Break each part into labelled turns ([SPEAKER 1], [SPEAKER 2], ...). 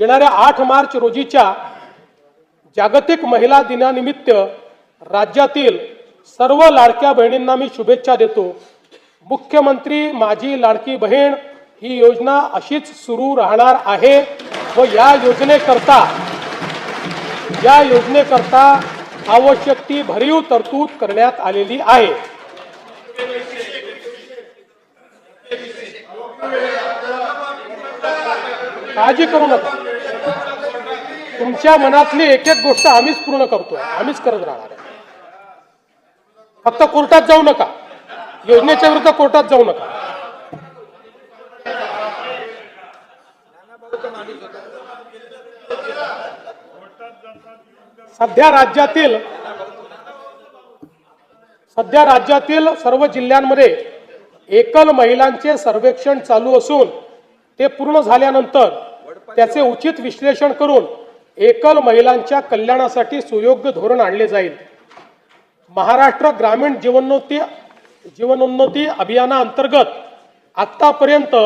[SPEAKER 1] येणाऱ्या 8 मार्च रोजीच्या जागतिक महिला दिनानिमित्त राज्यातील सर्व लाडक्या बहिणींना मी शुभेच्छा देतो। मुख्यमंत्री माझी लाडकी बहीण ही योजना अशीच सुरू राहणार आहे व या योजनेकरता आवश्यक ती भरीव तरतूद करण्यात आलेली आहे। काळजी करू नका, तुमच्या मनातली एक एक गोष्ट आम्हीच पूर्ण करतोय, आम्हीच करत राहणार आहे। फक्त कोर्टात जाऊ नका, योजनेच्या विरुद्ध कोर्टात जाऊ नका। सध्या राज्यातील सर्व जिल्ह्यांमध्ये एकल महिलांचे सर्वेक्षण चालू असून ते पूर्ण झाल्यानंतर त्याचे उचित विश्लेषण करून एकल महिलांच्या कल्याणासाठी सुयोग्य धोरण आणले जाईल। महाराष्ट्र ग्रामीण जीवनोन्नती अभियानाअंतर्गत आतापर्यंत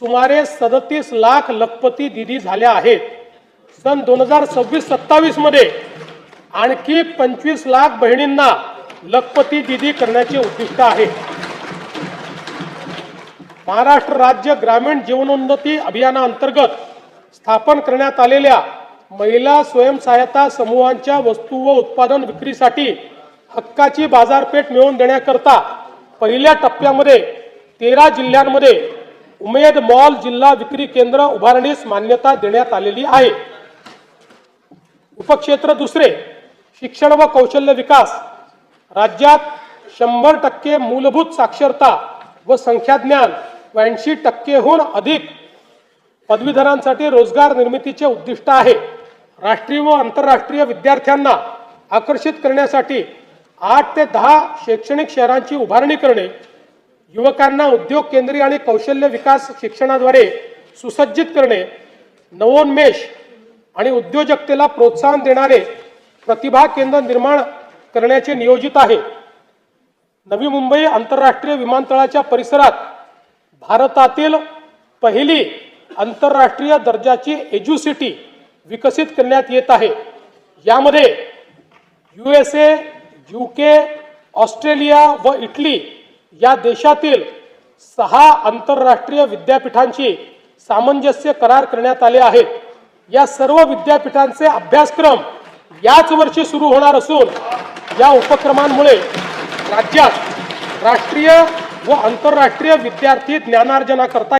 [SPEAKER 1] सुमारे 37 लाख लखपती दिदी झाल्या आहेत। सन 2026-27 मध्ये आणखी 25 लाख बहिणींना लखपती दिदी करण्याचे उद्दिष्ट आहे। महाराष्ट्र राज्य ग्रामीण जीवनोन्नती अभियानाअंतर्गत स्थापन करण्यात आलेल्या महिला स्वयंसहायता समूहांच्या वस्तू व उत्पादन विक्रीसाठी हक्काची बाजारपेठ मिळवून देण्याकरता पहिल्या टप्प्यामध्ये 13 जिल्ह्यांमध्ये उमेद मॉल जिल्हा विक्री केंद्र उभारणीस मान्यता देण्यात आलेली आहे। उपक्षेत्र दुसरे, शिक्षण व कौशल्य विकास। राज्यात 100% मूलभूत साक्षरता व संख्याज्ञान 82%हून अधिक पदवीधरांसाठी रोजगार निर्मितीचे उद्दिष्ट आहे। राष्ट्रीय व आंतरराष्ट्रीय विद्यार्थ्यांना आकर्षित करण्यासाठी 8 ते 10 शैक्षणिक शहरांची उभारणी करणे, युवकांना उद्योग केंद्रीय आणि कौशल्य विकास शिक्षणाद्वारे सुसज्जित करणे, नवोन्मेष आणि उद्योजकतेला प्रोत्साहन देणारे प्रतिभा केंद्र निर्माण करण्याचे नियोजित आहे। नवी मुंबई आंतरराष्ट्रीय विमानतळाच्या परिसरात भारतातील पहिली आंतरराष्ट्रीय दर्जाची एज्युसिटी विकसित करण्यात येत आहे। यामध्ये USA, UK, ऑस्ट्रेलिया व इटली या देशातील 6 आंतरराष्ट्रीय विद्यापीठांची सामंजस्य करार करण्यात आले आहेत। या सर्व विद्यापीठांचे अभ्यासक्रम याच वर्षी सुरू होणार असून या उपक्रमांमुळे राज्यात राष्ट्रीय व आंतरराष्ट्रीय विद्यार्थी ज्ञानार्जनाकरता